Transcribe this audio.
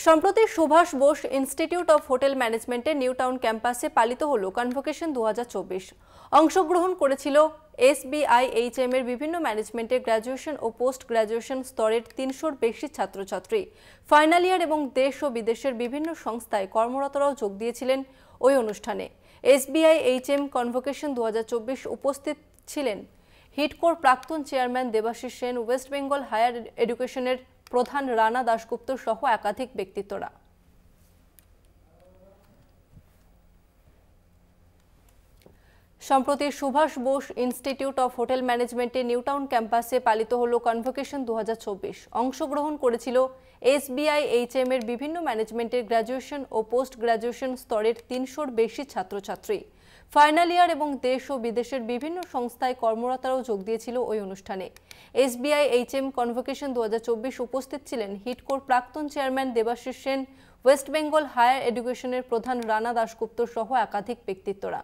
সম্প্রতি Subhash Bose Institute of Hotel ম্যানেজমেন্টের New Town ক্যাম্পাসে পালিত হলো কনভোকেশন 2024। অংশগ্রহণ করেছিল SBIHM এর বিভিন্ন ম্যানেজমেন্টের গ্র্যাজুয়েশন ও পোস্ট গ্র্যাজুয়েশন স্তরের 300-র বেশি ছাত্রছাত্রী। ফাইনাল ইয়ার এবং দেশ ও বিদেশের বিভিন্ন সংস্থায় কর্মরতরাও যোগ দিয়েছিলেন ওই অনুষ্ঠানে। SBIHM কনভোকেশন 2024 উপস্থিত ছিলেন হিডকোর প্রাক্তন chairman Debashis Sen, West Bengal Higher এডুকেশনের প্রধান রানা দাশগুপ্ত সহ একাধিক ব্যক্তিত্বরা। সম্প্রতি Subhash Bose Institute of Hotel ম্যানেজমেন্টের নিউ টাউন ক্যাম্পাসে পালিত হলো কনভোকেশন 2024। অংশগ্রহণ করেছিল SBIHM এর বিভিন্ন ম্যানেজমেন্টের গ্র্যাজুয়েশন ও পোস্ট গ্র্যাজুয়েশন স্তরের 300-র বেশি ছাত্রছাত্রী। ফাইনাল ইয়ার এবং দেশ ও বিদেশের বিভিন্ন সংস্থায় কর্মরতরাও যোগ দিয়েছিল ওই অনুষ্ঠানে। SBIHM কনভোকেশন 2024 উপস্থিত ছিলেন হিডকোর প্রাক্তন chairman Debashis Sen, West Bengal Higher এডুকেশনের প্রধান রানা দাশগুপ্ত সহ একাধিক ব্যক্তিত্বরা।